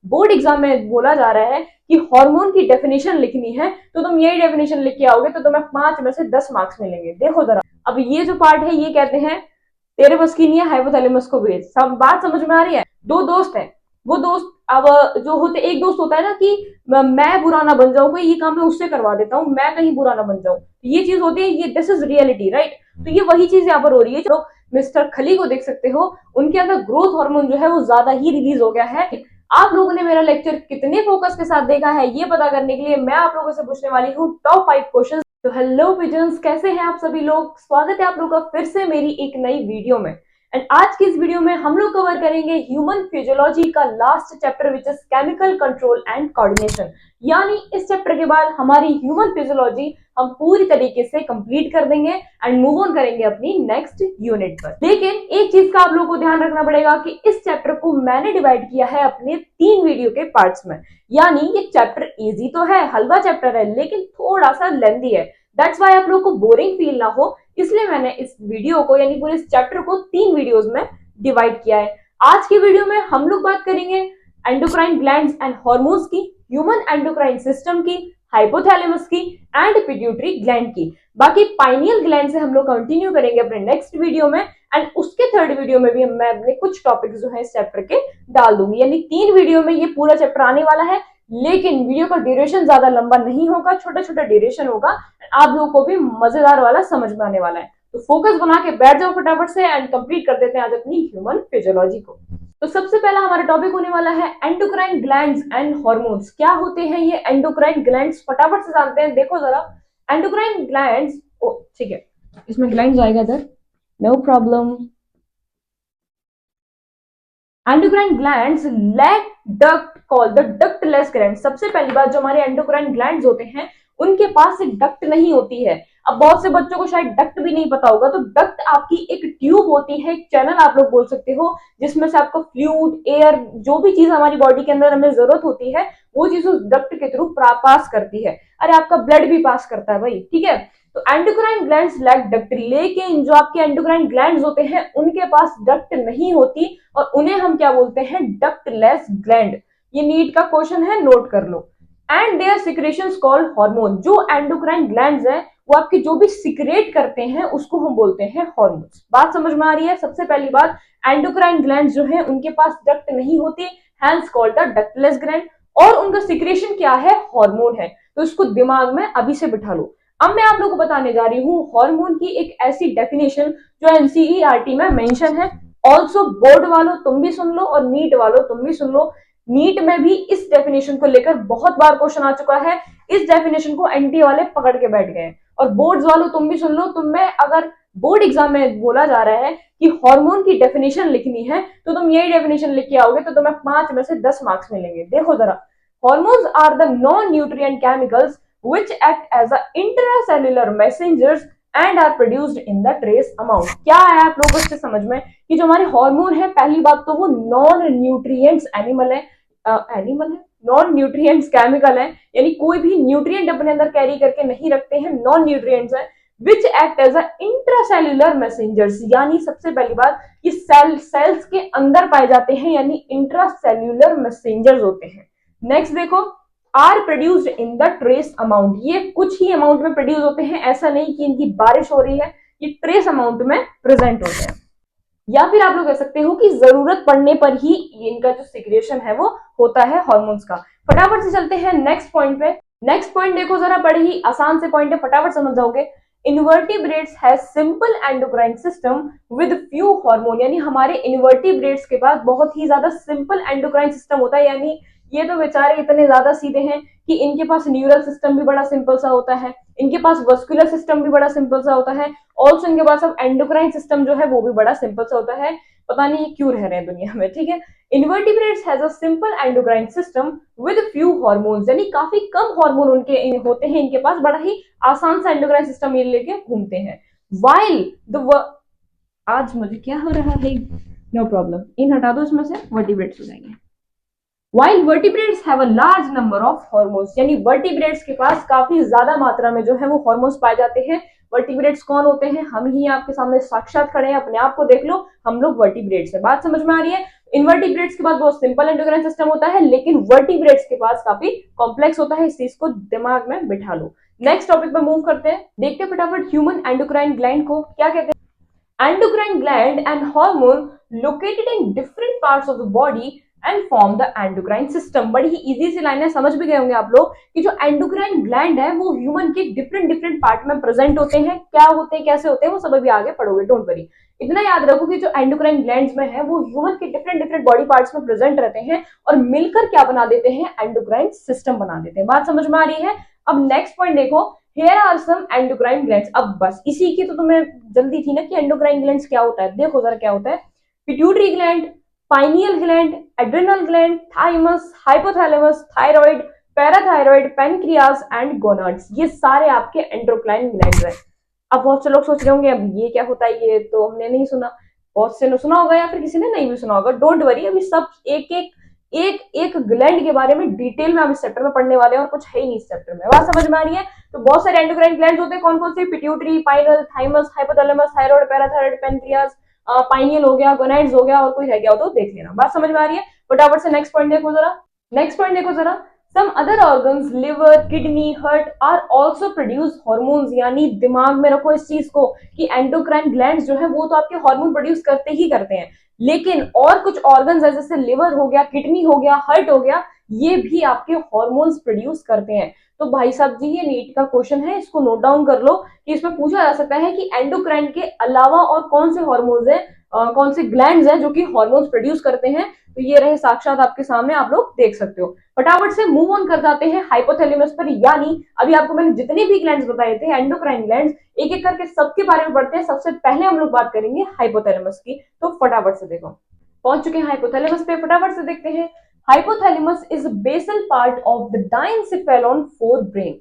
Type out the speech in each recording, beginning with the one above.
Board exam में बोला जा रहा है कि हार्मोन की डेफिनेशन लिखनी है, तो तुम यही डेफिनेशन लिख के आओगे तो तुम्हें 5 में से 10 मार्क्स मिलेंगे। देखो जरा, अब ये जो पार्ट है ये कहते हैं तेरे बस की नहीं है, हाइपोथैलेमस को भेज। सब बात समझ में आ रही है? दो दोस्त हैं, वो दोस्त अब जो होते, एक दोस्त होता है ना कि मैं बुरा ना बन जाऊं, ये काम मैं उससे करवा देता हूँ, मैं कहीं बुरा ना बन जाऊं, ये चीज होती है, ये दिस इज रियलिटी, राइट? तो ये वही चीज यहाँ पर हो रही है। जो मिस्टर खली को देख सकते हो, उनके अंदर ग्रोथ हार्मोन जो है वो ज्यादा ही रिलीज हो गया है। आप लोगों ने मेरा लेक्चर कितने फोकस के साथ देखा है ये पता करने के लिए मैं आप लोगों से पूछने वाली हूँ टॉप 5 क्वेश्चन। तो हेलो पिजन्स, कैसे हैं आप सभी लोग? स्वागत है आप लोगों का फिर से मेरी एक नई वीडियो में। एंड आज की इस वीडियो में हम लोग कवर करेंगे ह्यूमन फिजियोलॉजी का last chapter which is chemical control and coordination. यानी इस चैप्टर के बाद हमारी ह्यूमन फिजियोलॉजी हम पूरी तरीके से कंप्लीट कर देंगे एंड मूव ऑन करेंगे अपनी नेक्स्ट यूनिट पर। लेकिन एक चीज का आप लोगों को ध्यान रखना पड़ेगा कि इस चैप्टर को मैंने डिवाइड किया है अपने 3 वीडियो के पार्ट्स में। यानी ये चैप्टर इजी तो है, हलवा चैप्टर है, लेकिन थोड़ा सा लेंथी है। दैट्स वाई आप लोगों को बोरिंग फील ना हो, इसलिए मैंने इस वीडियो को यानी पूरे इस चैप्टर को 3 वीडियोस में डिवाइड किया है। आज की वीडियो में हम लोग बात करेंगे एंडोक्राइन ग्लैंड्स एंड हार्मोन्स की, ह्यूमन एंडोक्राइन सिस्टम की, हाइपोथैलेमस की एंड पिट्यूटरी ग्लैंड की। बाकी पाइनियल ग्लैंड से हम लोग कंटिन्यू करेंगे अपने नेक्स्ट वीडियो में। एंड उसके थर्ड वीडियो में भी मैं अपने कुछ टॉपिक जो है इस चैप्टर के डाल दूंगी। यानी 3 वीडियो में ये पूरा चैप्टर आने वाला है, लेकिन वीडियो का ड्यूरेशन ज्यादा लंबा नहीं होगा, छोटा छोटा ड्यूरेशन होगा। आप लोगों को भी मजेदार वाला समझ में आने वाला है। तो फोकस बना के बैठ जाओ फटाफट से एंड कंप्लीट कर देते हैं आज अपनी ह्यूमन फिजियोलॉजी को। तो सबसे पहला हमारा टॉपिक होने वाला है एंडोक्राइन ग्लैंड्स एंड हार्मोन्स। क्या होते हैं ये एंडोक्राइन ग्लैंड्स? फटाफट से जानते हैं। देखो जरा, एंडोक्राइन ग्लैंड्स, ओ ठीक है, इसमें ग्लैंड्स आएगा इधर, no problem. Endocrine glands lack duct called the ductless gland. सबसे पहली बात, जो हमारे एंडोक्राइन ग्लैंड्स होते हैं उनके पास एक डक्ट नहीं होती है। अब बहुत से बच्चों को शायद डक्ट भी नहीं पता होगा। तो डक्ट आपकी एक ट्यूब होती है, एक चैनल आप लोग बोल सकते हो, जिसमें से आपको फ्लूइड, एयर, जो भी चीज हमारी बॉडी के अंदर हमें जरूरत होती है वो चीज उस डक्ट के थ्रू पास करती है। अरे आपका ब्लड भी पास करता है भाई, ठीक है। तो एंडोक्राइन ग्लैंड्स लैक डक्ट, लेकिन जो आपके एंडोक्राइन ग्लैंड्स होते हैं उनके पास डक्ट नहीं होती और उन्हें हम क्या बोलते हैं? Ductless gland. ये नीट का क्वेश्चन है, नोट कर लो। And there secretions called hormone. जो एंडोक्राइन ग्लैंड्स हैं वो आपके जो भी सिक्रेट करते हैं उसको हम बोलते हैं हार्मोन्स। बात समझ में आ रही है? सबसे पहली बात, एंडोक्राइन ग्लैंड्स जो है उनके पास डक्ट नहीं होती, hence called the ductless gland, और उनका सिक्रेशन क्या है? हार्मोन है। तो इसको दिमाग में अभी से बिठा लो। अब मैं आप लोगों को बताने जा रही हूँ हार्मोन की एक ऐसी डेफिनेशन जो एनसीईआरटी में मेंशन है। ऑल्सो बोर्ड वालों तुम भी सुन लो और नीट वालों तुम भी सुन लो। नीट में भी इस डेफिनेशन को लेकर बहुत बार क्वेश्चन आ चुका है। इस डेफिनेशन को एनटी वाले पकड़ के बैठ गए। और बोर्ड वालों तुम भी सुन लो, तुम में अगर बोर्ड एग्जाम में बोला जा रहा है कि हार्मोन की डेफिनेशन लिखनी है तो तुम यही डेफिनेशन लिख के आओगे तो तुम्हें 5 में से 10 मार्क्स मिलेंगे। देखो जरा, hormones are the non nutrient chemicals which act as a intracellular messengers and are produced in the trace amount। क्या है आप लोगों को समझ में कि जो हमारे हार्मोन है, पहली बात तो वो नॉन न्यूट्रिएंट्स एनिमल है, नॉन न्यूट्रिएंट्स केमिकल है, यानी कोई भी न्यूट्रिएंट अपने अंदर कैरी करके नहीं रखते हैं, नॉन न्यूट्रिएंट्स है। Which act as a intracellular messengers, यानी सबसे पहली बात कि सेल्स के अंदर पाए जाते हैं, यानी इंट्रासेल्युलर मैसेंजर्स होते हैं। नेक्स्ट देखो, are produced in the trace amount. ये कुछ ही अमाउंट में प्रोड्यूस होते हैं, ऐसा नहीं कि इनकी बारिश हो रही है, ये ट्रेस अमाउंट में प्रेजेंट होते हैं। या फिर आप लोग कह सकते हो कि जरूरत पड़ने पर ही इनका जो सिक्रेशन है वो होता है हार्मोन्स का। फटाफट से चलते हैं नेक्स्ट पॉइंट पे। नेक्स्ट पॉइंट देखो जरा, बड़े ही आसान से पॉइंट है, फटाफट समझ जाओगे। Invertebrates has simple endocrine system with few hormone. यानी हमारे इन्वर्टिब्रेट्स के पास बहुत ही ज्यादा सिंपल एंडोक्राइन सिस्टम होता है। यानी ये तो बेचारे इतने ज्यादा सीधे हैं कि इनके पास न्यूरल सिस्टम भी बड़ा सिंपल सा होता है, इनके पास वस्कुलर सिस्टम भी बड़ा सिंपल सा होता है, ऑल्सो इनके पास अब एंडोक्राइन सिस्टम जो है वो भी बड़ा सिंपल सा होता है। पता नहीं ये क्यों रह रहे हैं दुनिया में, ठीक है। Invertebrates has a simple endocrine system with few hormones, यानी काफी कम हार्मोन उनके होते हैं, इनके पास बड़ा ही आसान सा एंडोक्राइन सिस्टम ये लेके घूमते हैं। वाइल द आज मुझे क्या हो रहा है, नो प्रॉब्लम, इन हटा दो इसमें से, वर्टिब्रेट्स हो जाएंगे। While vertebrates have a large number of hormones, यानी vertebrates के पास काफी ज्यादा मात्रा में जो है वो hormones पाए जाते हैं। vertebrates कौन होते हैं? हम ही आपके सामने साक्षात खड़े हैं, अपने आप को देख लो, हम लोग vertebrates है। बात समझ में आ रही है? इनवर्टिब्रेट्स के पास बहुत सिंपल एंडोक्राइन सिस्टम होता है, लेकिन वर्टिब्रेट्स के पास काफी कॉम्प्लेक्स होता है। इस चीज को दिमाग में बिठा लो। नेक्स्ट टॉपिक पे मूव करते हैं, देखते हैं फटाफट ह्यूमन एंडोक्राइन ग्लैंड को क्या कहते हैं। Endocrine gland and hormone located in different parts of the body and form the endocrine system. बड़ी ही इजी सी लाइन है, समझ भी गए होंगे आप लोग कि जो एंडोक्राइन ग्लैंड है वो ह्यूमन के डिफरेंट डिफरेंट पार्ट में प्रेजेंट होते हैं। क्या होते हैं, कैसे होते हैं, वो सब अभी आगे पढ़ोगे, डोंट वरी। इतना याद रखो कि जो एंडोक्राइन ग्लैंड्स में है वो ह्यूमन के डिफरेंट डिफरेंट बॉडी पार्ट्स में प्रेजेंट रहते हैं और मिलकर क्या बना देते हैं, एंडोक्राइन सिस्टम बना देते हैं। बात समझ में आ रही है? अब नेक्स्ट पॉइंट देखो, here are some endocrine glands. अब बस इसी की तो तुम्हें जल्दी थी ना कि एंडोक्राइन ग्लैंड्स क्या होता है। देखो जरा क्या होता है। Pituitary gland, pineal gland, adrenal gland, thymus, hypothalamus, thyroid, parathyroid, pancreas and gonads, ये सारे आपके एंडोक्राइन ग्लैंड्स हैं। अब बहुत से लोग सोच रहे होंगे अब ये क्या होता है, ये तो हमने नहीं सुना। बहुत से ने सुना होगा या फिर किसी ने नहीं भी सुना होगा। डोंट वरी, अभी सब एक एक एक एक ग्लैंड के बारे में डिटेल में हम इस चैप्टर में पढ़ने वाले हैं और कुछ है ही नहीं इस चैप्टर में। बात समझ में आ रही है? तो बहुत सारे एंडोक्राइन ग्लैंड्स होते हैं। कौन कौन से? Pituitary, pineal, thymus, hypothalamus, thyroid, parathyroid, pancreas, pineal हो गया, गोनाइड्स हो गया, और कोई रह गया हो तो देख लेना। बात समझ में आ रही है? फटाफट से नेक्स्ट पॉइंट देखो जरा। नेक्स्ट पॉइंट देखो जरा। Some other organs, liver, kidney, heart are also produce hormones. यानी दिमाग में रखो इस चीज को कि एंडोक्राइन ग्लैंड्स जो है वो तो आपके हार्मोन प्रोड्यूस करते ही करते हैं, लेकिन और कुछ ऑर्गन्स है जैसे लिवर हो गया, किडनी हो गया, हार्ट हो गया, ये भी आपके हॉर्मोन्स प्रोड्यूस करते हैं। तो भाई साहब जी ये नीट का क्वेश्चन है, इसको नोट डाउन कर लो कि इसमें पूछा जा सकता है कि एंडोक्राइन के अलावा और कौन से हॉर्मोन्स हैं, कौन से ग्लैंड्स हैं जो कि हॉर्मोन्स प्रोड्यूस करते हैं। तो ये रहे साक्षात आपके सामने, आप लोग देख सकते हो। फटाफट से मूव ऑन कर जाते हैं हाइपोथैलेमस पर। यानी अभी आपको मैंने जितने भी ग्लैंड्स बताए थे एंडोक्राइन ग्लैंड्स, एक एक करके सबके बारे में पढ़ते हैं। सबसे पहले हम लोग बात करेंगे हाइपोथैलेमस की। तो फटाफट से देखो, पहुंच चुके हैं हाइपोथैलेमस पे, फटाफट से देखते हैं। Hypothalamus is basal part of the diencephalon forebrain.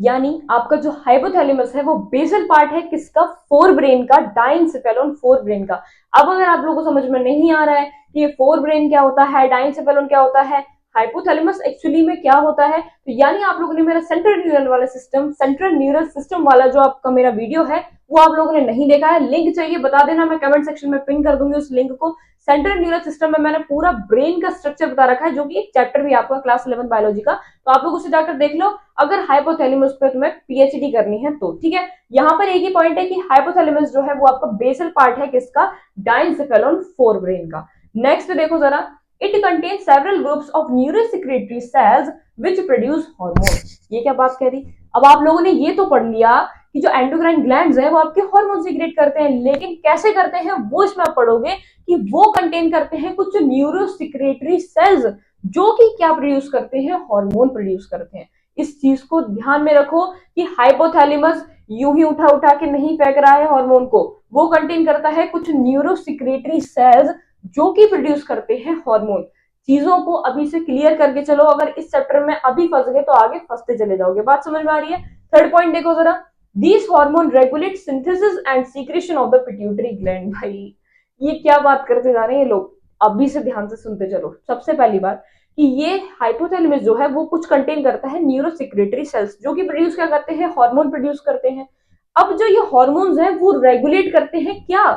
यानी आपका जो हाइपोथैलेमस है वो बेसल पार्ट है किसका? फोर ब्रेन का, डाइनसेफेलॉन फोर ब्रेन का। अब अगर आप लोगों को समझ में नहीं आ रहा है कि ये फोर ब्रेन क्या होता है, डाइनसेफेलॉन क्या होता है, हाइपोथैलेमस एक्चुअली में क्या होता है, तो यानी आप लोगों ने मेरा सेंट्रल न्यूरल वाला सिस्टम, सेंट्रल न्यूरल सिस्टम वाला जो आपका मेरा वीडियो है वो आप लोगों ने नहीं देखा है। लिंक चाहिए बता देना, मैं कमेंट सेक्शन में पिन कर दूंगी उस लिंक को। सेंट्रल न्यूरल सिस्टम में मैंने पूरा ब्रेन का स्ट्रक्चर बता रखा है, जो कि एक चैप्टर भी आपका क्लास 11 बायोलॉजी का, तो आप लोग उसे जाकर देख लो अगर हाइपोथैलेमस पे तुम्हें पीएचडी करनी है तो। ठीक है, यहाँ पर एक ही पॉइंट है कि हाइपोथैलेमस जो है वो आपका बेसल पार्ट है किसका? डाइनसेफेलॉन फोर ब्रेन का। नेक्स्ट देखो जरा, it contains several groups of neurosecretory cells which produce hormone. ये क्या बात कह रही? अब आप लोगों ने ये तो पढ़ लिया कि जो एंडोक्राइन ग्लैंड्स हैं वो आपके हार्मोन सीक्रेट करते हैं, लेकिन कैसे करते हैं वो इसमें आप पढ़ोगे कि वो कंटेन करते हैं कुछ न्यूरोसेक्रेटरी सेल्स जो कि क्या प्रोड्यूस करते हैं? हार्मोन प्रोड्यूस करते हैं। इस चीज को ध्यान में रखो कि हाइपोथैलेमस यूं ही उठा उठा के नहीं फेंक रहा है हार्मोन को, वो कंटेन करता है कुछ न्यूरोसेक्रेटरी सेल्स जो कि प्रोड्यूस करते हैं हार्मोन। चीजों को अभी से क्लियर करके चलो, अगर इस चैप्टर में अभी फंस गए तो आगे फंसते चले जाओगे। बात समझ में आ रही है? थर्ड पॉइंट देखो जरा, this hormone regulate synthesis and secretion of the pituitary gland. भाई ये क्या बात करते जा रहे हैं ये लोग, अभी से ध्यान से सुनते चलो। सबसे पहली बात कि ये हाइपोथैलेमस जो है वो कुछ कंटेन करता है न्यूरोसेक्रेटरी सेल्स जो कि प्रोड्यूस क्या करते हैं? हार्मोन प्रोड्यूस करते हैं। अब जो ये हार्मोन्स हैं वो रेगुलेट करते हैं क्या?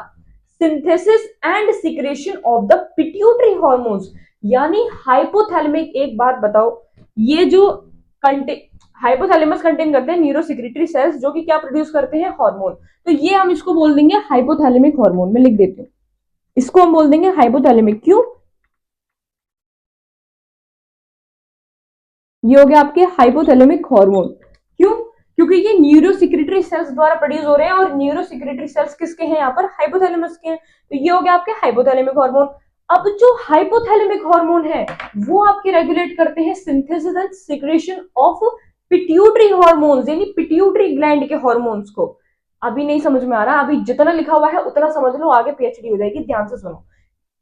Synthesis and secretion of the pituitary hormones. यानी हाइपोथैलेमिक, एक बात बताओ, ये जो हाइपोथैलेमस कंटेन करते हैं न्यूरोसेक्रेटरी सेल्स जो कि क्या प्रोड्यूस करते हैं? हार्मोन। तो ये हम इसको बोल देंगे हाइपोथैलेमिक हार्मोन। मैं लिख देती हूँ, इसको हम बोल देंगे हाइपोथैलेमिक। क्यों? ये हो गया आपके हाइपोथैलेमिक हार्मोन। क्यों? क्योंकि ये न्यूरोसेक्रेटरी सेल्स द्वारा प्रोड्यूस हो रहे हैं और न्यूरोसेक्रेटरी सेल्स किसके हैं? यहाँ पर हाइपोथैलेमस के हैं। तो ये हो गया आपके हाइपोथैलेमिक हार्मोन। अब जो हाइपोथैलेमिक हार्मोन है वो आपके रेगुलेट करते हैं synthesis and secretion of pituitary hormones, यानी पिट्यूटरी ग्लैंड के हार्मोन्स को। अभी नहीं समझ में आ रहा, अभी जितना लिखा हुआ है उतना समझ लो, आगे पीएचडी हो जाएगी। ध्यान से सुनो,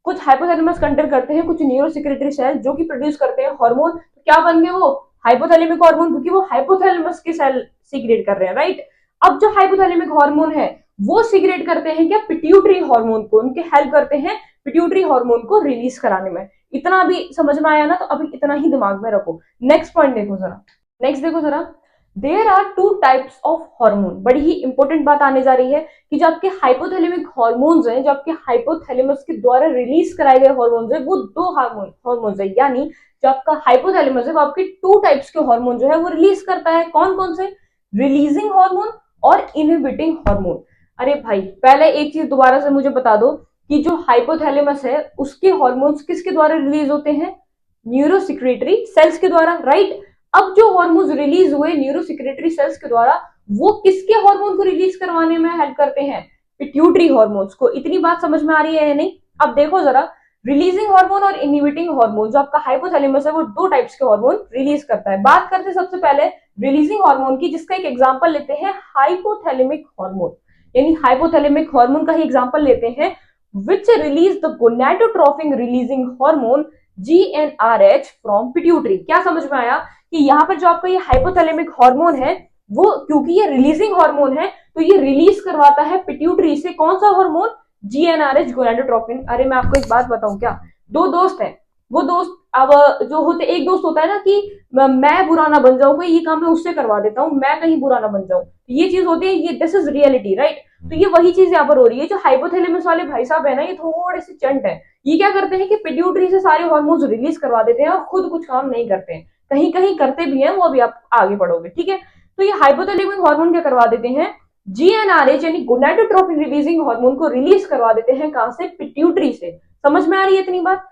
कुछ हाइपोथैलेमस कंटेन करते हैं कुछ न्यूरोसेक्रेटरी सेल जो कि प्रोड्यूस करते हैं हार्मोन। तो क्या बन गए वो? हाइपोथैलेमिक हार्मोन, क्योंकि वो हाइपोथैलेमस के सेल सीक्रेट कर रहे हैं, राइट। अब जो हाइपोथैलेमिक हार्मोन है वो सीक्रेट करते हैं क्या? पिट्यूटरी हार्मोन को, उनके हेल्प करते हैं पिट्यूटरी हार्मोन को रिलीज कराने में। इतना भी समझ में आया ना, तो अभी इतना ही दिमाग में रखो। नेक्स्ट पॉइंट देखो जरा, नेक्स्ट देखो जरा, there are two types of hormone. बड़ी ही इंपॉर्टेंट बात आने जा रही है कि जो आपके हाइपोथैलेमिक हार्मोन्स हैं, जो आपके हाइपोथैलेमस के द्वारा रिलीज कराए गए हार्मोन्स हैं, वो दो हार्मोन्स है, यानी जो आपका हाइपोथैलेमस है वो आपके टू टाइप्स के हार्मोन जो है वो रिलीज करता है। कौन कौन से? रिलीजिंग हार्मोन और इनहिबिटिंग हार्मोन। अरे भाई पहले एक चीज दोबारा से मुझे बता दो कि जो हाइपोथैलेमस है उसके हार्मोन्स किसके द्वारा रिलीज होते हैं? न्यूरोसिक्रेटरी सेल्स के द्वारा, राइट। अब जो हार्मोन्स रिलीज हुए न्यूरोसिक्रेटरी सेल्स के द्वारा, वो किसके हार्मोन को रिलीज करवाने में हेल्प करते हैं? पिट्यूटरी हार्मोन्स को। इतनी बात समझ में आ रही है या नहीं? अब देखो जरा, रिलीजिंग हार्मोन और इनहिबिटिंग हार्मोन, जो आपका हाइपोथैलेमस है वो दो टाइप्स के हार्मोन रिलीज करता है। बात करते हैं सबसे पहले रिलीजिंग हार्मोन की, जिसका एक एग्जांपल लेते हैं हाइपोथैलेमिक हार्मोन, यानी हाइपोथैलेमिक हार्मोन का ही एग्जांपल लेते हैं, which release the gonadotropin releasing hormone GnRH from pituitary। क्या समझ में आया कि यहाँ पर जो आपका ये हाइपोथैलेमिक हार्मोन है वो क्योंकि ये रिलीजिंग हार्मोन है तो ये रिलीज करवाता है पिट्यूटरी से कौन सा हार्मोन? GnRH gonadotropin. अरे मैं आपको एक बात बताऊं क्या, दो दोस्त हैं, वो दोस्त अब जो होते, एक दोस्त होता है ना कि मैं बुरा ना बन जाऊं, ये काम मैं उससे करवा देता हूं, मैं कहीं बुरा ना बन जाऊं, ये चीज होती है, ये दिस इज रियलिटी, राइट। तो ये वही चीज यहाँ पर हो रही है। जो हाइपोथैलेमस वाले भाई साहब है ना, ये थोड़े से चंट है। ये क्या करते हैं कि पिट्यूटरी से सारे हार्मोन्स रिलीज करवा देते हैं और खुद कुछ काम नहीं करते हैं, कहीं कहीं करते भी हैं, वो अभी आप आगे पढ़ोगे, ठीक है। तो ये हाइपोथैलेमिक हार्मोन क्या करवा देते हैं? जीएनआरएच यानी गोनाडोट्रोपिन रिलीजिंग हार्मोन को रिलीज करवा देते हैं। कहां से? पिट्यूटरी से। समझ में आ रही है इतनी बात?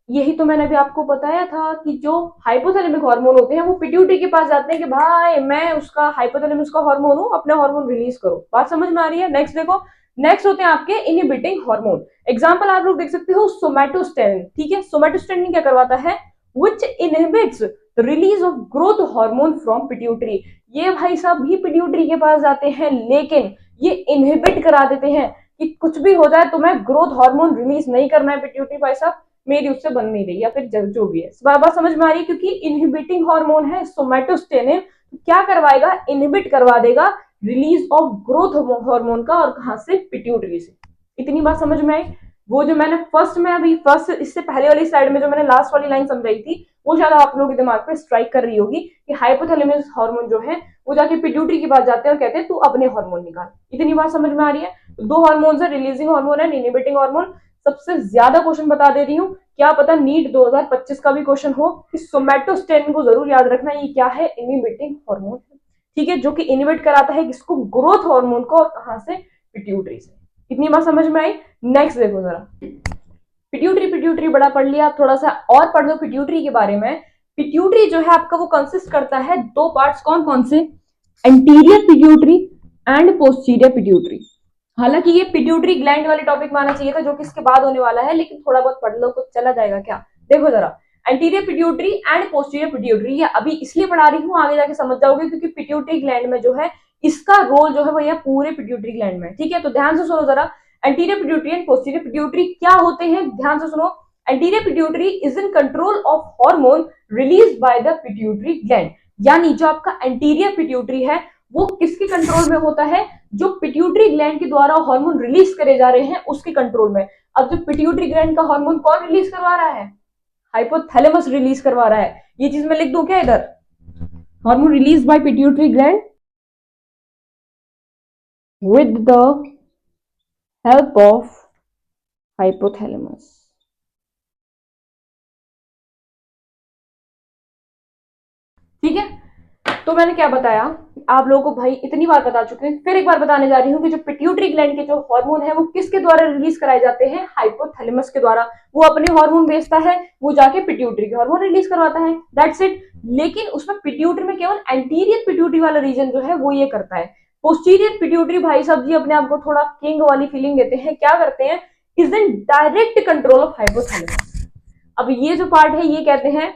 यही तो मैंने अभी आपको बताया था कि जो हाइपोथैलेमिक हार्मोन होते हैं वो पिट्यूटरी के पास जाते हैं कि भाई मैं उसका हाइपोथैलेमस का हार्मोन हूं, अपने हार्मोन रिलीज करो। बात समझ में आ रही है? नेक्स्ट देखो, नेक्स्ट होते हैं आपके इनहिबिटिंग हार्मोन। एग्जांपल आप लोग देख सकते हो सोमैटोस्टेरिन, ठीक है। सोमैटोस्टेरिन क्या करवाता है? Which inhibits release of growth hormone from pituitary. ये भाई साहब भी पिट्यूटरी के पास जाते हैं, लेकिन ये इनहिबिट करा देते हैं कि कुछ भी हो जाए तुम्हें ग्रोथ हार्मोन रिलीज नहीं करना है पिट्यूटरी भाई साहब, मेरी उससे बन नहीं रही, या फिर जो भी है। बार बार समझ में आ रही है? क्योंकि इनहिबिटिंग हार्मोन है सोमैटोस्टेरिन, क्या करवाएगा? इनहिबिट करवा देगा रिलीज ऑफ ग्रोथ हार्मोन का, और कहां से? पिट्यूटरी से। इतनी बात समझ में आई? वो जो मैंने फर्स्ट इससे पहले वाली स्लाइड में जो मैंने लास्ट वाली लाइन समझाई थी, वो शायद आप लोगों के दिमाग पे स्ट्राइक कर रही होगी कि हाइपोथैलेमस हार्मोन जो है वो जाके पिट्यूटरी के पास जाते हैं और कहते हैं तू अपने हार्मोन निकाल। इतनी बात समझ में आ रही है? तो दो हार्मोन है, रिलीजिंग हार्मोन है, इनहिबिटिंग हार्मोन। सबसे ज्यादा क्वेश्चन बता दे रही हूँ, क्या पता नीट 2025 का भी क्वेश्चन हो कि सोमैटोस्टेरिन को जरूर याद रखना, ये क्या है? इनहिबिटिंग हार्मोन है, ठीक है, जो कि इनहिबिट कराता है किसको? ग्रोथ हार्मोन को, और कहां से? पिट्यूटरी से। इतनी बात समझ में आई? नेक्स्ट देखो जरा, पिट्यूटरी पिट्यूटरी बड़ा पढ़ लिया, आप थोड़ा सा और पढ़ लो पिट्यूटरी के बारे में। पिट्यूटरी जो है आपका वो कंसिस्ट करता है दो पार्ट्स, कौन कौन से? Anterior pituitary and posterior pituitary. हालांकि ये पिट्यूटरी ग्लैंड वाले टॉपिक में आना चाहिए था, जो कि इसके बाद होने वाला है, लेकिन थोड़ा बहुत पढ़ लो तो चला जाएगा क्या। देखो जरा, anterior pituitary and posterior pituitary, ये अभी इसलिए पढ़ा रही हूँ, आगे जाके समझ जाओगे, क्योंकि पिट्यूटरी ग्लैंड में जो है इसका रोल जो है वो यह पूरे पिट्यूटरी ग्लैंड में, ठीक है। तो ध्यान से सुनो जरा, anterior pituitary and posterior pituitary क्या होते हैं, ध्यान से सुनो। Anterior pituitary is in control of hormone release by the pituitary gland, यानी जो आपका एंटीरियर पिट्यूटरी है वो किसके कंट्रोल में होता है? जो पिट्यूटरी ग्लैंड के द्वारा हार्मोन रिलीज करे जा रहे हैं उसके कंट्रोल में। अब जो पिट्यूटरी ग्लैंड का हार्मोन कौन रिलीज करवा रहा है? हाइपोथैलेमस रिलीज करवा रहा है। ये चीज मैं लिख दूं क्या इधर? Hormone release by pituitary gland with the help of hypothalamus। ठीक है, तो मैंने क्या बताया आप लोगों को भाई, इतनी बार बता चुके हैं, फिर एक बार बताने जा रही हूँ कि जो पिट्यूटरी ग्लैंड के जो हार्मोन है वो किसके द्वारा रिलीज कराए जाते हैं? हाइपोथैलेमस के द्वारा। वो अपने हार्मोन बेचता है, वो जाके पिट्यूटरी के हार्मोन रिलीज करवाता है, दैट्स इट। लेकिन उसमें पिट्यूटरी में केवल एंटीरियर पिट्यूटरी वाला रीजन जो है वो ये करता है। पोस्टीरियर पिट्यूटरी भाई साहब जी अपने आप को थोड़ा किंग वाली फीलिंग देते हैं, क्या करते हैं? Is in direct control of hypothalamus. अब ये जो पार्ट है ये कहते हैं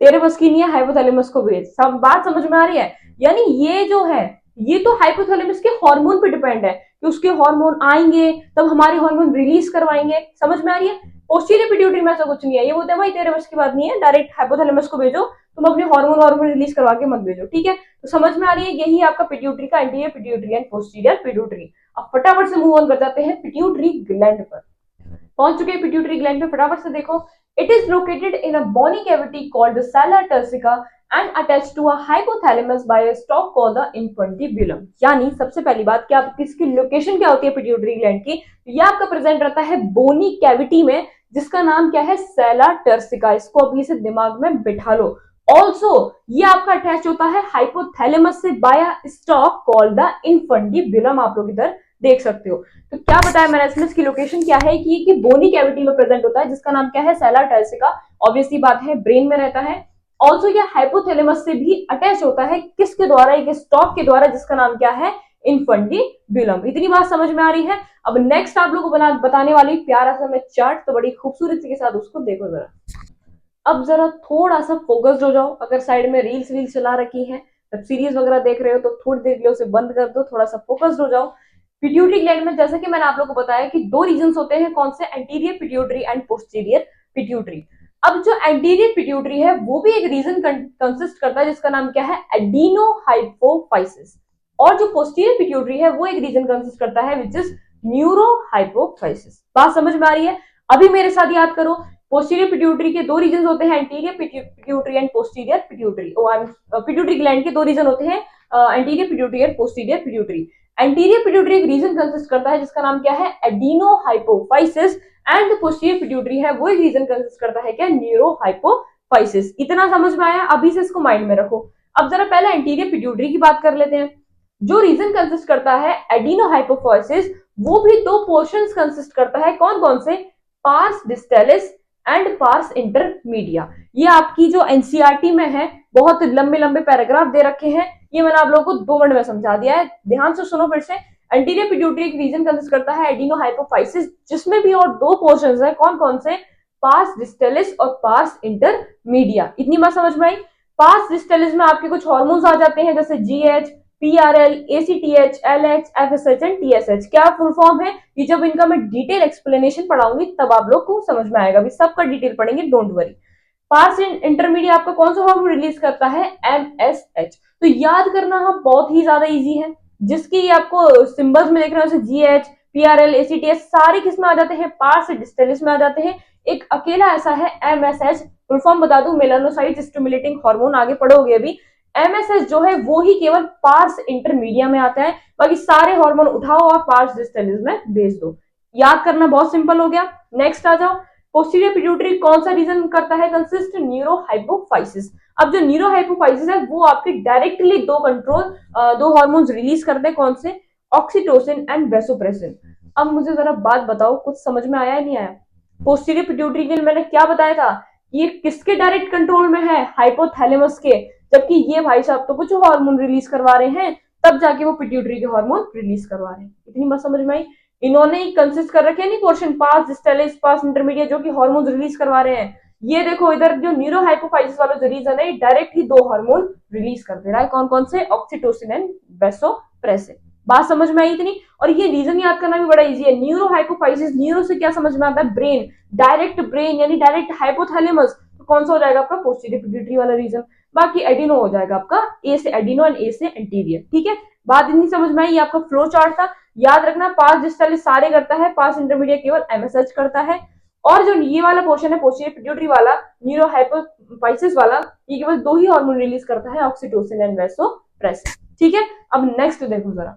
तेरे बस की नहीं है, हाइपोथैलेमस को भेज। सब बात समझ में आ रही है? यानी ये जो है ये तो हाइपोथैलेमस के हार्मोन पे डिपेंड है कि उसके हार्मोन आएंगे तब हमारे हार्मोन रिलीज करवाएंगे। समझ में आ रही है? पोस्टीरियर पिट्यूटरी में ऐसा कुछ नहीं है, ये बोलते हैं भाई तेरे बस की बात नहीं है, डायरेक्ट हाइपोथैलेमस को भेजो, तुम अपने हार्मोन रिलीज करवा के मत भेजो, ठीक है। तो समझ में आ रही है? यही आपका पिट्यूटरी का anterior pituitary and posterior pituitary. अब फटाफट से मूव ऑन कर जाते हैं पिट्यूटरी ग्लैंड पर। पहुंच चुके हैं पिट्यूटरी ग्लैंड पे, फटाफट से देखो It is located in a bony cavity called the sella turcica and attached to a hypothalamus by a stalk called the infundibulum। यानी सबसे पहली बात कि आप किसकी लोकेशन क्या होती है पिट्यूटरी ग्लैंड की, ये आपका प्रेजेंट रहता है बोनी कैविटी में, जिसका नाम क्या है, सेला टर्सिका। इसको अभी से दिमाग में बिठा लो। ऑल्सो ये आपका अटैच होता है हाइपोथैलेमस से by stalk called the infundibulum. आप लोग इधर देख सकते हो। तो क्या बताया मैंने इसमें, इसकी लोकेशन क्या है कि बोनी कैविटी में प्रेजेंट होता है, जिसका नाम क्या है, सेला टर्सिका। ऑब्वियसली बात है, ब्रेन में रहता है। ऑल्सो ये हाइपोथैलेमस से भी अटैच होता है, किसके द्वारा, एक स्टॉक के द्वारा, जिसका नाम क्या है, इनफंडिबुलम। इतनी बात समझ में आ रही है। अब नेक्स्ट आप लोगों को बताने वाली प्यारा सा मैं चार्ट, तो बड़ी खूबसूरती के साथ उसको देखो जरा। अब जरा थोड़ा सा फोकस्ड हो जाओ। अगर साइड में रील्स वील्स चला रखी है, वेब सीरीज वगैरह देख रहे हो, तो थोड़ी देर के लिए उसे बंद कर दो, थोड़ा सा फोकस्ड हो जाओ। पिट्यूटरी ग्लैंड में जैसे कि मैंने आप लोगों को बताया कि दो रीजन होते हैं, कौन से, anterior pituitary and posterior pituitary. अब जो एंटीरियर पिट्यूटरी है वो भी एक रीजन कंसिस्ट करता है, जिसका नाम क्या है, एडिनोहाइपोफाइसिस। और जो पोस्टीरियर पिट्यूटरी है वो एक रीजन कंसिस्ट करता है, विच इज न्यूरोहाइपोफाइसिस। बात समझ में आ रही है? अभी मेरे साथ याद करो, पोस्टीरियर पिट्यूटरी के दो रीजन होते हैं, anterior pituitary and posterior pituitary. Pituitary gland के दो रीजन होते हैं, anterior pituitary and posterior pituitary. Anterior pituitary एक रीजन कंसिस्ट करता है, जिसका नाम क्या है, एडिनोहाइपोफाइसिस। एंड पोस्टीरियर पिट्यूटरी है वो एक रीजन कंसिस्ट करता है, क्या, न्यूरोहाइपोफाइसिस। इतना समझ में आया? अभी से इसको माइंड में रखो। अब जरा पहले एंटीरियर पिट्यूटरी की बात कर लेते हैं। जो रीजन कंसिस्ट करता है एडिनोहाइपोफाइसिस, वो भी दो पोर्शंस कंसिस्ट करता है। कौन कौन से? Pars distalis and pars intermedia. ये आपकी जो एनसीईआरटी में है, बहुत लंबे लंबे पैराग्राफ दे रखे हैं, ये मैंने आप लोगों को 2 मिनट में समझा दिया है। ध्यान से सुनो फिर से। एंटीरियर पिट्यूटरी एक रीजन कंसिस्ट करता है एडिनोहाइपोफाइसिस, जिसमें भी और दो पोर्शंस हैं। कौन कौन से? पार्स डिस्टेलिस और पार्स इंटरमीडिया। इतनी बात समझ में आई? पार्स डिस्टेलिस में आपके कुछ हार्मोन्स आ जाते हैं, जैसे GH, PRL, ACTH, LH, FSH and TSH. क्या फुल फॉर्म है? ये जब इनका मैं डिटेल एक्सप्लेनेशन पढ़ाऊंगी तब आप लोग को समझ में आएगा। अभी सबका डिटेल पढ़ेंगे, डोंट वरी। पार्स इंटरमीडिएट आपका कौन सा हार्मोन रिलीज करता है? एमएसएच। तो याद करना बहुत ही ज्यादा इजी है। जिसकी आपको सिंबल्स में देख रहे हो, जीएच, पीआरएल, एसीटीएच, सारे किस में आ जाते हैं? पार्स डिस्टेलिस में आ जाते हैं। एक अकेला ऐसा है एमएसएच, फुल फॉर्म बता दूं, मेलानोसाइट स्टिमुलेटिंग हार्मोन, आगे पढ़ोगे अभी। एमएसएच जो है वो ही केवल पार्स इंटरमीडिया में आता है, बाकी सारे हार्मोन उठाओ और पार्स डिस्टेलिस में भेज दो। याद करना बहुत सिंपल हो गया। नेक्स्ट आ जाओ। पोस्टीरियर पिट्यूटरी कौन सा रीजन करता है कंसिस्ट? न्यूरोहाइपोफाइसिस। अब जो न्यूरोहाइपोफाइसिस है वो आपके डायरेक्टली दो हार्मोन्स रिलीज करते हैं। कौन से? Oxytocin and vasopressin. अब मुझे जरा बात बताओ, कुछ समझ में आया नहीं आया? पोस्टीरियर पिट्यूटरी के लिए मैंने क्या बताया था? ये किसके डायरेक्ट कंट्रोल में है? हाइपोथैलेमस के। जबकि ये भाई साहब तो कुछ हार्मोन रिलीज करवा रहे हैं, तब जाके वो पिट्यूटरी के हार्मोन रिलीज करवा रहे हैं। इतनी बात समझ में आई? इन्होंने ही कंसिस्ट कर रखे हैं नहीं पोर्शन, पास डिस्टेलिस, पास इंटरमीडिएट, जो कि हार्मोन रिलीज करवा रहे हैं। ये देखो इधर जो न्यूरोहाइपोफाइसिस वाला जो रीजन है, डायरेक्ट ही दो हार्मोन रिलीज कर दे रहा है। कौन कौन से? Oxytocin and vasopressin. बात समझ में आई इतनी? और ये रीजन याद करना भी बड़ा इजी है। न्यूरोहाइपोफाइसिस, न्यूरो से क्या समझ में आता है? ब्रेन। डायरेक्ट ब्रेन यानी डायरेक्ट हाइपोथैलेमस, तो कौन सा हो जाएगा आपका? पोस्टीरियर पिट्यूटरी वाला रीजन। बाकी एडिनो हो जाएगा आपका, ए से एडिनो एंड ए से एंटीरियर। ठीक है, बात इतनी समझ में आई? ये आपका फ्लो चार्ट था। याद रखना, पास डिस्टेलिस सारे करता है, पास इंटरमीडिएट केवल एमएसएच करता है। और जो ये वाला पोर्शन है पोस्टीरियर पिट्यूटरी वाला, न्यूरोहाइपोफाइसिस वाला, ये केवल दो ही हार्मोन रिलीज करता है, ऑक्सीटोसिन एंड वेसोप्रेसिन। ठीक है, अब नेक्स्ट देखो जरा।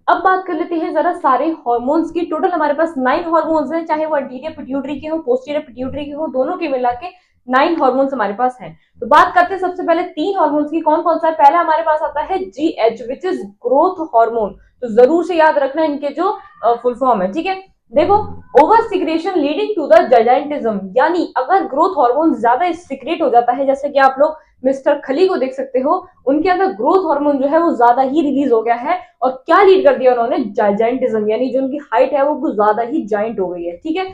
अब बात कर लेते हैं जरा सारे हार्मोन्स की। टोटल हमारे पास 9 हार्मोन्स हैं, चाहे वो एंटीरियर पिट्यूटरी के हो, पोस्टीरियर पिट्यूटरी के हो, दोनों के मिला के 9 हार्मोन्स हमारे पास हैं। तो बात करते हैं सबसे पहले 3 हार्मोन्स की। कौन कौन सा है? पहला हमारे पास आता है GH, which is growth hormone. तो जरूर से याद रखना इनके जो फुल फॉर्म है। ठीक है, देखो, over secretion leading to the gigantism, यानी अगर ग्रोथ हार्मोन ज्यादा सिक्रेट हो जाता है, जैसे कि आप लोग मिस्टर खली को देख सकते हो, उनके अंदर ग्रोथ हार्मोन जो है वो ज्यादा ही रिलीज हो गया है, और क्या लीड कर दिया उन्होंने? जाइजेंटिज्म, यानी जो उनकी हाइट है वो कुछ ज्यादा ही जाइंट हो गई है। ठीक है,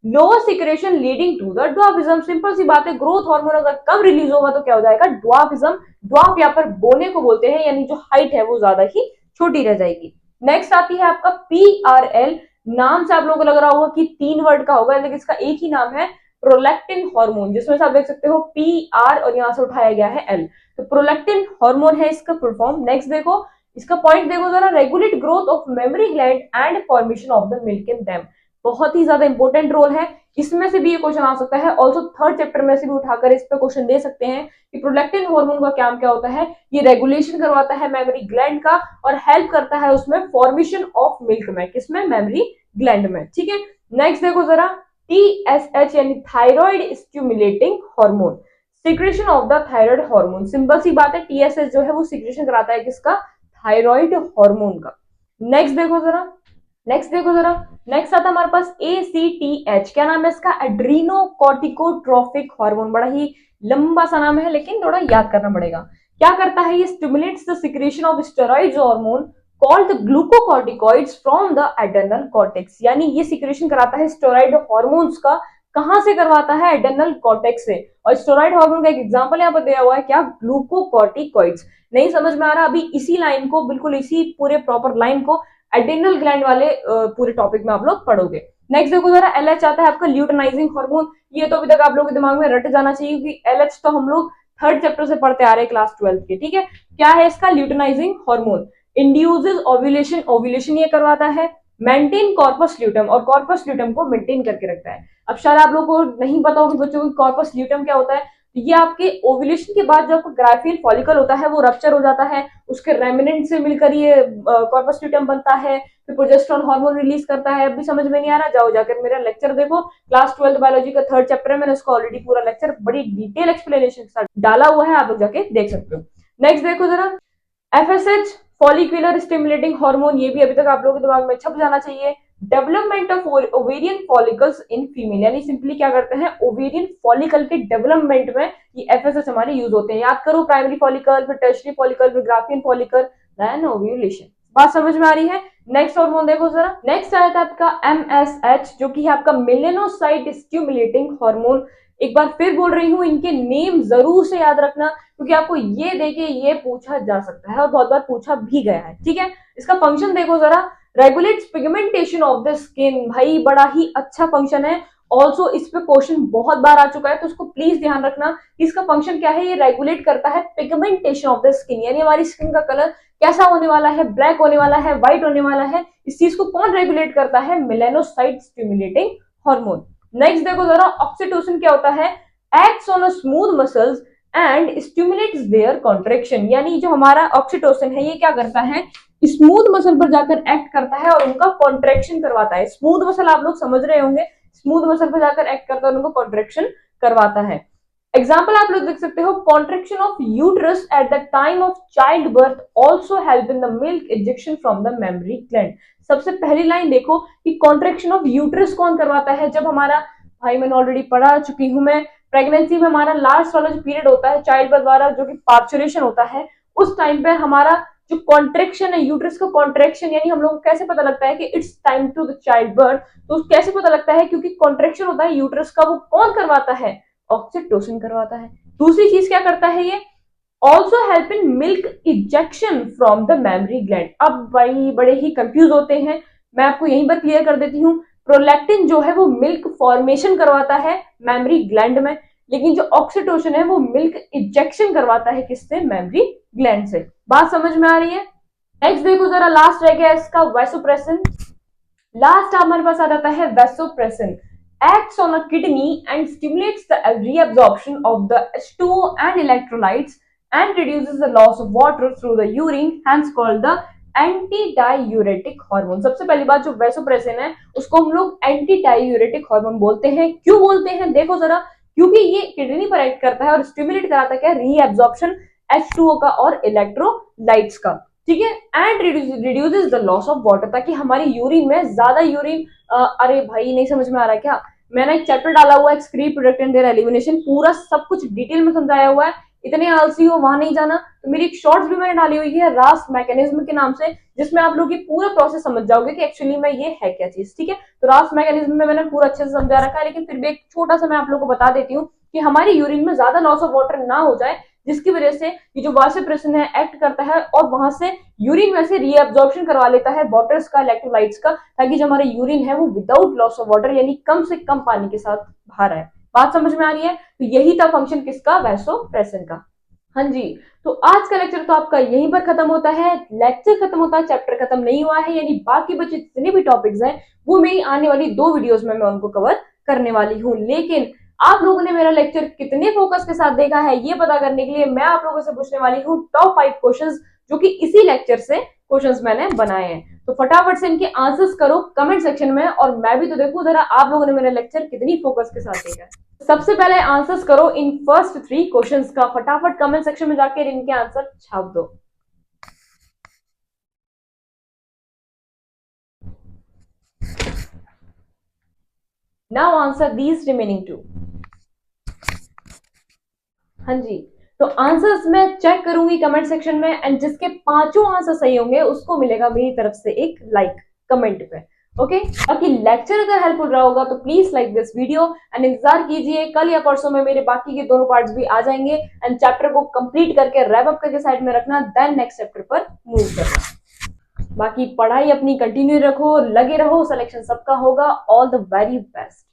lower secretion leading to the dwarfism. Simple सी बात है, ग्रोथ हार्मोन अगर कम रिलीज होगा तो क्या हो जाएगा? ड्वार्फिज्म। ड्वार्फ यहाँ पर बोने को बोलते हैं, यानी जो हाइट है वो ज्यादा ही छोटी रह जाएगी। नेक्स्ट आती है आपका पीआरएल। नाम से आप लोगों को लग रहा होगा कि 3 वर्ड का होगा, लेकिन इसका एक ही नाम है, प्रोलैक्टिन हार्मोन, जिसमें से आप देख सकते हो पी आर और यहां से उठाया गया है एल। तो प्रोलैक्टिन हार्मोन है इसका फुल फॉर्म। नेक्स्ट देखो, इसका पॉइंट देखो जरा, regulate growth of memory gland and formation of the milk in them. बहुत ही ज्यादा इंपॉर्टेंट रोल है। इसमें से भी ये क्वेश्चन आ सकता है। ऑल्सो थर्ड चैप्टर में से भी उठाकर इस पे क्वेश्चन दे सकते हैं कि प्रोलैक्टिन हार्मोन का काम क्या होता है। ये रेगुलेशन करवाता है मेमोरी ग्लैंड का और हेल्प करता है उसमें फॉर्मेशन ऑफ मिल्क में, किसमें, मेमोरी ग्लैंड में। ठीक है, नेक्स्ट देखो जरा, TSH यानी thyroid stimulating hormone, secretion of the thyroid hormone. Simple सी बात है, TSH जो है वो सिक्रेशन कराता है किसका, थायराइड हार्मोन का। नेक्स्ट देखो जरा, नेक्स्ट आता है हमारे पास ACTH, क्या नाम है इसका, एड्रीनो कॉर्टिकोट्रोफिक हार्मोन। बड़ा ही लंबा सा नाम है लेकिन थोड़ा याद करना पड़ेगा। क्या करता है ये, stimulates the secretion of steroids hormone called glucocorticoids from the adrenal cortex, यानी ये सिक्रेशन कराता है स्टेरॉइड हार्मोन्स का। कहां से करवाता है, एड्रेनल कॉर्टेक्स से। और स्टेरॉइड हार्मोन का एक एग्जांपल यहाँ पर दिया हुआ है, क्या, ग्लूकोकॉर्टिकॉइड्स। नहीं समझ में आ रहा, अभी इसी लाइन को, बिल्कुल इसी पूरे प्रॉपर लाइन को एड्रेनल ग्लैंड वाले पूरे टॉपिक में आप लोग पढ़ोगे। नेक्स्ट देखो जरा, LH आता है आपका ल्यूटेनाइजिंग हार्मोन। ये तो अभी तक आप लोगों के दिमाग में रट जाना चाहिए क्योंकि LH तो हम लोग थर्ड चैप्टर से पढ़ते आ रहे हैं क्लास 12 के। ठीक है, क्या है इसका, luteinising hormone induces ovulation, ovulation ये करवाता है, मेंटेन कॉर्पस ल्यूटम, और कॉर्पस ल्यूटम को मेंटेन करके रखता है। अब शायद आप लोगों को नहीं पता होगा बच्चों को कॉर्पस ल्यूटम क्या होता है। ये आपके ओव्यूलेशन के बाद जो आपका ग्राफियल फॉलिकल होता है वो रप्चर हो जाता है, उसके रेमिनेंट से मिलकर ये कॉर्पस ल्यूटम बनता है, फिर प्रोजेस्टेरोन हार्मोन रिलीज करता है। अभी समझ में नहीं आ रहा, जाओ जाकर मेरा लेक्चर देखो, क्लास 12 बायोलॉजी का थर्ड चैप्टर है, मैंने उसका ऑलरेडी पूरा लेक्चर बड़ी डिटेल एक्सप्लेनेशन के साथ डाला हुआ है, आप लोग जाके देख सकते हो। नेक्स्ट देखो जरा, FSH फॉलिकुलर स्टिमुलेटिंग हार्मोन, ये भी अभी तक आप लोगों के दिमाग में छप जाना चाहिए। Development of ovarian follicles in female, यानी सिंपली क्या करते हैं, ओवेरियन फॉलिकल के डेवलपमेंट में ये FSH हमारे यूज होते हैं। याद करो, प्राइमरी फॉलिकल, फिर टर्शियरी फॉलिकल, फिर ग्राफियन फॉलिकल, देन ओव्यूलेशन। बात समझ में आ रही है। नेक्स्ट हार्मोन देखो जरा, नेक्स्ट आया था आपका MSH, जो कि है आपका मेलेनोसाइट स्टिमुलेटिंग हार्मोन। एक बार फिर बोल रही हूँ, इनके नेम जरूर से याद रखना क्योंकि आपको ये देके ये पूछा जा सकता है और बहुत बार पूछा भी गया है। ठीक है, इसका फंक्शन देखो जरा, regulates pigmentation of the skin. भाई बड़ा ही अच्छा फंक्शन है। ऑल्सो इस पे क्वेश्चन बहुत बार आ चुका है तो उसको प्लीज ध्यान रखना। इसका फंक्शन क्या है, ये रेगुलेट करता है पिगमेंटेशन ऑफ द स्किन, यानी हमारी स्किन का कलर कैसा होने वाला है, ब्लैक होने वाला है, व्हाइट होने वाला है। इस चीज को कौन रेगुलेट करता है, मेलेनोसाइट स्टिमुलेटिंग हार्मोन। नेक्स्ट देखो जरा, ऑक्सीटोसिन क्या होता है, acts on a smooth muscles and stimulates their contraction, यानी जो हमारा ऑक्सीटोसिन है ये क्या करता है, स्मूथ मसल पर जाकर एक्ट करता है और उनका कॉन्ट्रैक्शन करवाता है। स्मूथ मसल आप लोग समझ रहे होंगे, स्मूथ मसल पर जाकर एक्ट करता है और उनको कॉन्ट्रैक्शन करवाता है। एग्जाम्पल आप लोग देख सकते हो, contraction of uterus at the time of child birth also help in the milk ejection from the memory gland. सबसे पहली लाइन देखो कि कॉन्ट्रैक्शन ऑफ यूट्रस कौन करवाता है, जब हमारा, भाई मैंने ऑलरेडी पढ़ा चुकी हूं मैं, प्रेगनेंसी में हमारा लास्ट वाला जो पीरियड होता है चाइल्ड बर्थ द्वारा जो कि पार्चुरेशन होता है, उस टाइम पे हमारा जो कॉन्ट्रैक्शन है, यूट्रस का कॉन्ट्रैक्शन, यानी हम लोग को कैसे पता लगता है कि it's time to the child birth, तो कैसे पता लगता है, क्योंकि कॉन्ट्रैक्शन होता है यूट्रस का, वो कौन करवाता है, ऑक्सीटोसिन करवाता है। दूसरी चीज क्या करता है ये, also help in milk ejection from the memory gland. अब भाई बड़े ही कंफ्यूज होते हैं, मैं आपको यहीं पर क्लियर कर देती हूँ। प्रोलैक्टिन जो है वो मिल्क फॉर्मेशन करवाता है मेमोरी ग्लैंड में, लेकिन जो ऑक्सीटोसिन है वो मिल्क इजेक्शन करवाता है किससे, मेमोरी ग्लैंड से। बात समझ में आ रही है। नेक्स्ट देखो जरा, लास्ट रह गया इसका वैसोप्रेसिन। लास्ट हमारे पास आ जाता है vasopressin, acts on a kidney and stimulates the reabsorption of the H2O and electrolytes and reduces the loss of water through the urine, hence called the anti-diuretic hormone. सबसे पहली बात, जो वैसोप्रेसिन है उसको हम लोग एंटी-डाययूरेटिक हार्मोन बोलते हैं। क्यों बोलते हैं, देखो जरा, क्योंकि ये किडनी पर एक्ट करता है और स्टिमुलेट कराता है क्या, रीएब्जॉर्प्शन H2O का और इलेक्ट्रोलाइट्स का। ठीक है, and reduces the loss of water, ताकि हमारी यूरिन में ज्यादा यूरिन, अरे भाई नहीं समझ में आ रहा क्या, मैंने एक चैप्टर डाला हुआ है excrete product and there elimination, पूरा सब कुछ डिटेल में समझाया हुआ है। इतने आलसी हो वहां नहीं जाना, तो मेरी एक शॉर्ट्स भी मैंने डाली हुई है रास मैकेनिज्म के नाम से, जिसमें आप लोग ये पूरा प्रोसेस समझ जाओगे कि एक्चुअली में ये है क्या चीज। ठीक है, तो रास मैकेनिज्म में मैंने पूरा अच्छे से समझा रखा है, लेकिन फिर भी एक छोटा सा मैं आप लोग को बता देती हूँ कि हमारी यूरिन में ज्यादा लॉस ऑफ वाटर ना हो जाए, जिसकी वजह से ये जो वैसोप्रेसिन है एक्ट करता है और वहां से यूरिन में से रीअब्जॉर्प्शन करवा लेता है वाटर्स का, इलेक्ट्रोलाइट्स का, ताकि जो हमारा यूरिन है वो विदाउट लॉस ऑफ वाटर यानी कम से कम पानी के साथ बाहर आए। बात समझ में आ रही है। तो यही था फंक्शन किसका, वैसोप्रेसिन का। हाँ जी, तो आज का लेक्चर तो आपका यहीं पर खत्म होता है। लेक्चर खत्म होता है, चैप्टर खत्म नहीं हुआ है, यानी बाकी बचे जितने भी टॉपिक्स हैं वो मेरी आने वाली 2 वीडियोस में मैं उनको कवर करने वाली हूँ। लेकिन आप लोगों ने मेरा लेक्चर कितने फोकस के साथ देखा है ये पता करने के लिए मैं आप लोगों से पूछने वाली हूँ टॉप 5 क्वेश्चंस जो कि इसी लेक्चर से क्वेश्चंस मैंने बनाए हैं। तो फटाफट से इनके आंसर्स करो कमेंट सेक्शन में, और मैं भी तो देखूं जरा आप लोगों ने मेरा लेक्चर कितनी फोकस के साथ देखा है। सबसे पहले आंसर्स करो इन फर्स्ट 3 क्वेश्चंस का, फटाफट कमेंट सेक्शन में जाकर इनके आंसर छाप दो। Now answer these remaining 2। हाँ जी, तो आंसर्स मैं चेक करूंगी कमेंट सेक्शन में, एंड जिसके 5 आंसर सही होंगे उसको मिलेगा मेरी तरफ से एक लाइक कमेंट पे। ओके, बाकी लेक्चर अगर हेल्पफुल रहा होगा तो please like this video, and इंतजार कीजिए कल या परसों में मेरे बाकी के दोनों पार्ट्स भी आ जाएंगे, एंड चैप्टर को कंप्लीट करके रैप अप करके साइड में रखना, देन नेक्स्ट चैप्टर पर मूव करना। बाकी पढ़ाई अपनी कंटिन्यू रखो, लगे रहो, सिलेक्शन सबका होगा। All the very best.